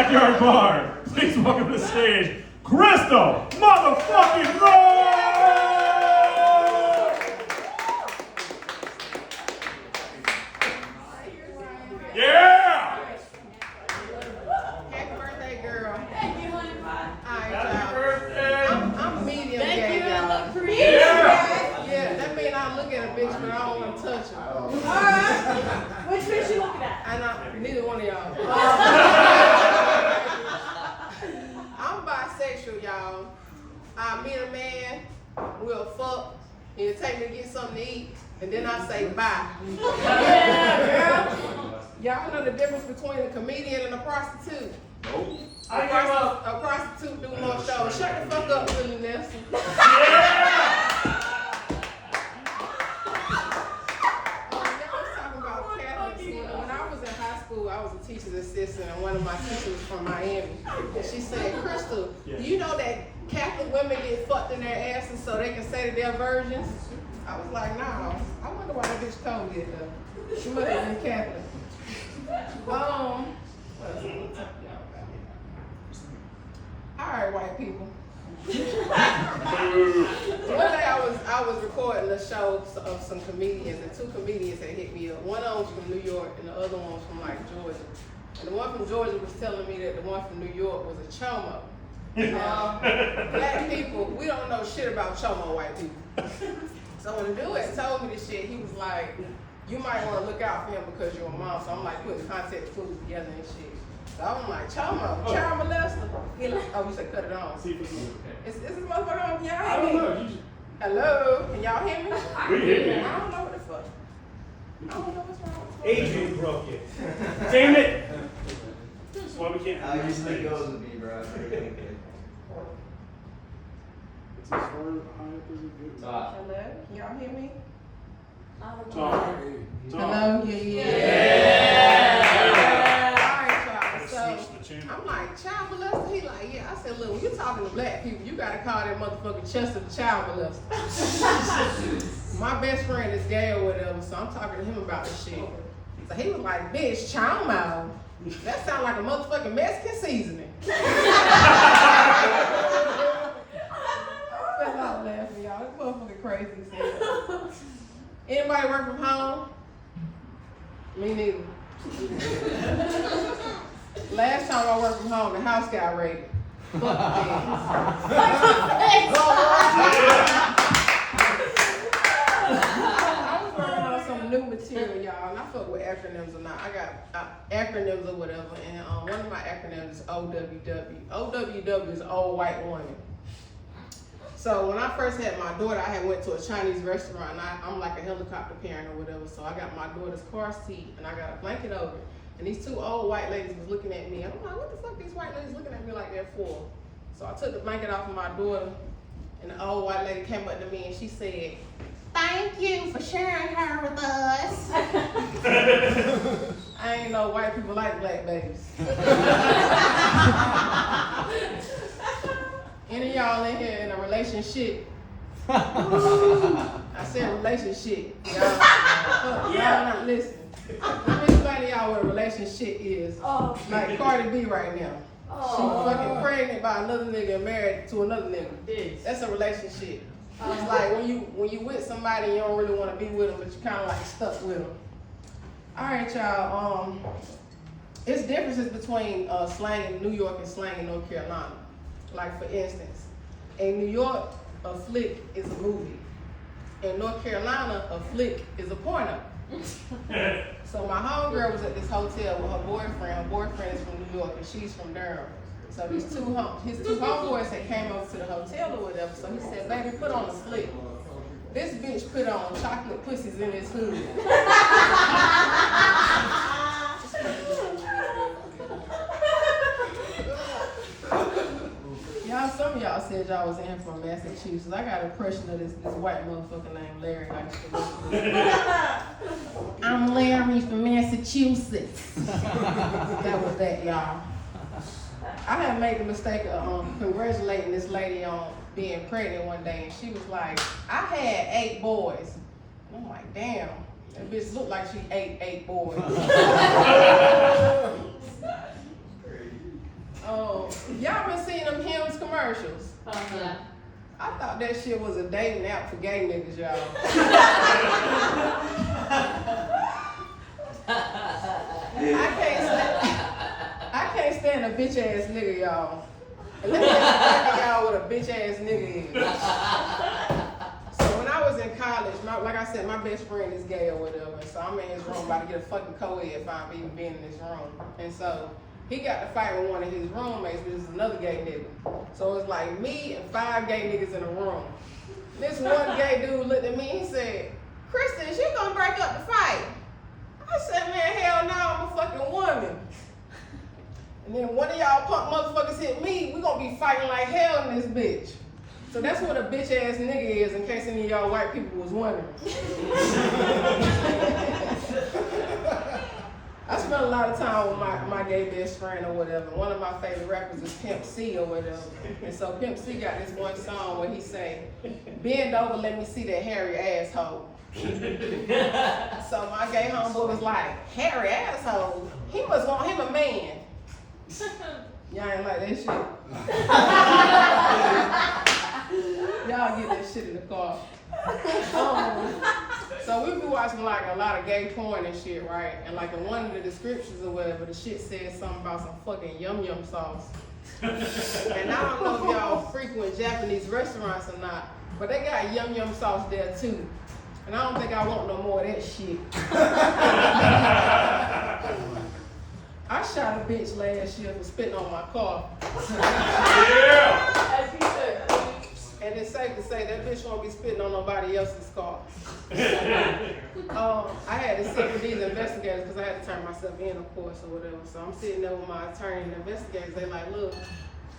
Backyard Bar. Please welcome to the stage, Crystal motherfucking Rose! Yeah! Happy birthday, girl. Thank you, honey pie. Happy birthday! I'm medium Thank gay, you, I y'all. look pretty. Yeah, that means I look at a bitch, but I don't want to touch her. Alright. Which bitch you looking at? Neither one of y'all. I'm bisexual, y'all. I meet a man, we'll fuck, he'll take me to get something to eat, and then I say bye. Y'all know the difference between a comedian and a prostitute? Nope. A prostitute do more shows. Shut the fuck up, Willie Nelson. When I was in high school, I was a teacher's assistant, and one of my teachers was from Miami. And she said, Crystal, do you know that Catholic women get fucked in their asses so they can say that they're virgins? I was like, nah. I wonder why that bitch told me it though. She must have been Catholic. What else am I gonna talk to y'all about? All right, white people. One day I was recording a show of some comedians, and two comedians had hit me up. One of them was from New York, and the other one was from like Georgia. And the one from Georgia was telling me that the one from New York was a chomo. Now, black people, we don't know shit about chomo white people. So when the dude had told me this shit, he was like, you might want to look out for him because you're a mom. So I'm like putting context clues together and shit. So I'm like, chomo, child molester. He like, oh, you said cut it on. See if it's okay. Is this motherfucker on? Y'all I hear don't me? know. Hello? Can y'all hear me? We hear you. I don't know what the fuck. I don't know what's wrong. Adrian broke it. Damn it! That's why we can't. How usually goes with me, bro. It's as far high up as it goes. Hello? Can y'all hear me? Talk. Hello? Yeah. Alright, y'all. So Switch the channel. I'm like, child molester? He like, yeah. I said, look, when you talking to black people, you gotta call that motherfucking Chester the child molester. My best friend is gay or whatever, so I'm talking to him about this shit. So he was like, bitch, chow. That sound like a motherfucking Mexican seasoning. I fell out laughing, y'all. This motherfucking crazy as hell. Anybody work from home? Me neither. Last time I worked from home, the house got raided. Fuck the I was working on some new material, y'all, and I fuck with acronyms or not. I got acronyms or whatever, and one of my acronyms is OWW. OWW is old white woman. So when I first had my daughter, I had went to a Chinese restaurant, and I'm like a helicopter parent or whatever, so I got my daughter's car seat, and I got a blanket over it. And these two old white ladies was looking at me, and I'm like, what the fuck these white ladies looking at me like that for? So I took the blanket off of my daughter, and the old white lady came up to me, and she said, thank you for sharing her with us. I ain't know white people like black babies. Any of y'all in here in a relationship? I said relationship. Y'all not listening. Let me explain to y'all what a relationship is. Oh. Like Cardi B right now. She fucking pregnant by another nigga and married to another nigga. Yes. That's a relationship. It's like when you with somebody, you don't really want to be with them, but you kind of like stuck with them. All right, y'all. It's differences between slang in New York and slang in North Carolina. Like for instance, in New York, a flick is a movie. In North Carolina, a flick is a porno. So my homegirl was at this hotel with her boyfriend. Her boyfriend is from New York and she's from Durham. So his two homeboys had came over to the hotel or whatever. So he said, baby, put on a flick. This bitch put on chocolate pussies in his hood. Y'all, some of y'all said y'all was in from Massachusetts. I got an impression of this white motherfucker named Larry. I'm Larry from Massachusetts. That was that, y'all. I had made the mistake of congratulating this lady on being pregnant one day, and she was like, I had 8 boys. And I'm like, damn, that bitch looked like she ate 8 boys. Y'all been seeing them Hims commercials? Yeah. I thought that shit was a dating app for gay niggas, y'all. I can't stand a bitch ass nigga, y'all. And let me explain to y'all what a bitch ass nigga is. So when I was in college, like I said, my best friend is gay or whatever. So I'm in his room about to get a fucking co-ed if I'm even being in this room. And so he got to fight with one of his roommates, which is another gay nigga. So it's like me and 5 gay niggas in a room. This one gay dude looked at me and he said, "Kristen, you gonna break up the fight?" I said, "Man, hell no, I'm a fucking woman." And then one of y'all punk motherfuckers hit me, we gonna be fighting like hell in this bitch. So that's what a bitch ass nigga is, in case any of y'all white people was wondering. I spent a lot of time with my gay best friend or whatever. One of my favorite rappers is Pimp C or whatever. And so Pimp C got this one song where he say, "Bend over, let me see that hairy asshole." So my gay homeboy was like, "Hairy asshole? He must want him a man." Y'all ain't like that shit. Y'all get that shit in the car. So we be watching like a lot of gay porn and shit, right? And like in one of the descriptions or whatever, the shit says something about some fucking yum yum sauce. And I don't know if y'all frequent Japanese restaurants or not, but they got yum yum sauce there too. And I don't think I want no more of that shit. I shot a bitch last year for spitting on my car. Yeah! As you said. And it's safe to say that bitch won't be spitting on nobody else's car. I had to sit with these investigators because I had to turn myself in, of course, or whatever. So I'm sitting there with my attorney and investigators. They like, "Look,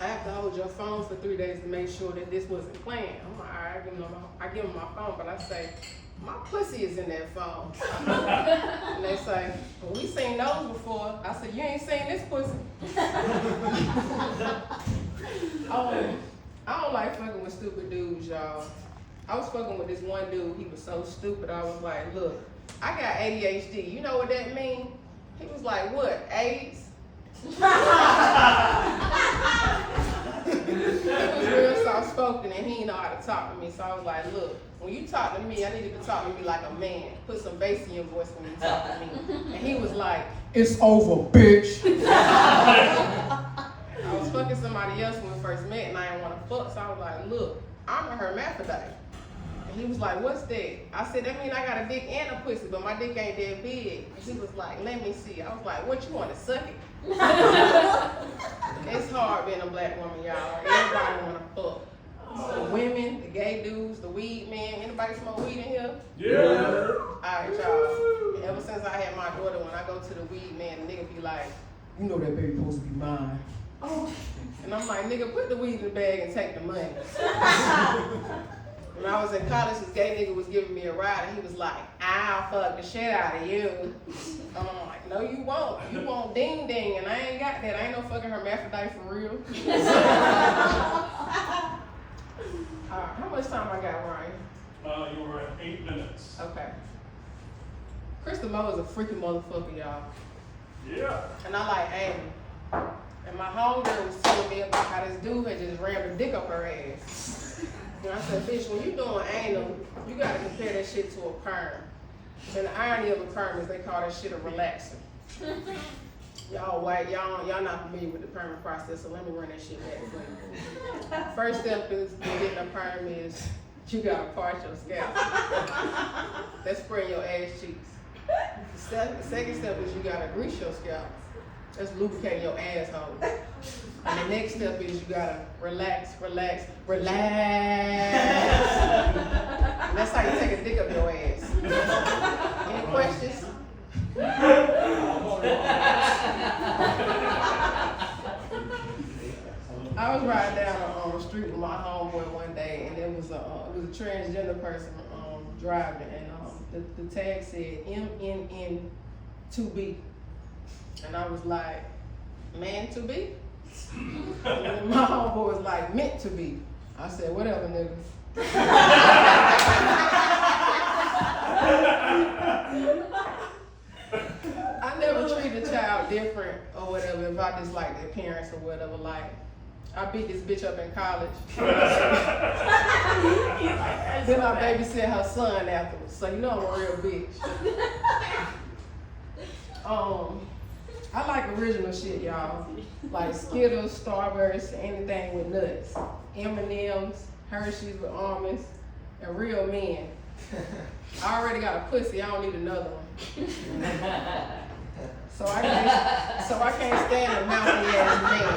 I have to hold your phone for 3 days to make sure that this wasn't planned." I'm like, "All right, I give them my phone, but I say, my pussy is in that phone." And they say, "Well, we seen those before." I said, "You ain't seen this pussy." I don't like fucking with stupid dudes, y'all. I was fucking with this one dude. He was so stupid. I was like, "Look, I got ADHD. You know what that mean?" He was like, "What, AIDS?" He was real soft spoken and he didn't know how to talk to me. So I was like, "Look, when you talk to me, I need you to talk to me like a man. Put some bass in your voice when you talk to me." And he was like, "It's over, bitch." I was fucking somebody else when we first met and I didn't want to fuck. So I was like, "Look, I'm a hermaphrodite." And he was like, "What's that?" I said, "That mean I got a dick and a pussy, but my dick ain't that big." And he was like, "Let me see." I was like, "What, you want to suck it?" It's hard being a black woman, y'all. Everybody want to fuck. The women, the gay dudes, the weed men. Anybody smoke weed in here? Yeah! Alright, y'all. Ever since I had my daughter, when I go to the weed man, the nigga be like, "You know that baby supposed to be mine." Oh. And I'm like, "Nigga, put the weed in the bag and take the money." When I was in college, this gay nigga was giving me a ride and he was like, "I'll fuck the shit out of you." I'm like, "No, you won't. You want ding ding," and I ain't got that. I ain't no fucking hermaphrodite for real. How much time I got, Ryan? You were at 8 minutes. Okay. Kristen Moe is a freaking motherfucker, y'all. Yeah. And I like Amy. And my homegirl was telling me about how this dude had just rammed a dick up her ass. And I said, "Bitch, when you doing anal, you gotta compare that shit to a perm." And the irony of a perm is they call that shit a relaxer. Y'all white, y'all not familiar with the perm process, so let me run that shit back for you. First step is getting a perm is you gotta part your scalp. That's spraying your ass cheeks. The second step is you gotta grease your scalp. That's lubricating your asshole. And the next step is you gotta relax. And that's how you take a dick up your ass. Any questions? I was riding down the street with my homeboy one day, and it was a transgender person driving, and the tag said MNN2B, and I was like, "Man to be?" And my homeboy was like, "Meant to be." I said, "Whatever, nigga." I never treat a child different or whatever. If if I dislike their parents or whatever. Like, I beat this bitch up in college. Then I babysat her son afterwards. So you know I'm a real bitch. I like original shit, y'all. Like Skittles, Starburst, anything with nuts. M&M's, Hershey's with almonds, and real men. I already got a pussy, I don't need another one. So I can't stand a mouthy ass man.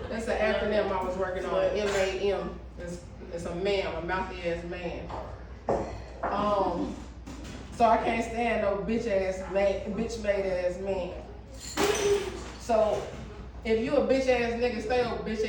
That's an acronym I was working on, MAM. It's a man, a mouthy ass man. So I can't stand no bitch made ass man. So if you a bitch ass nigga, stay a bitch ass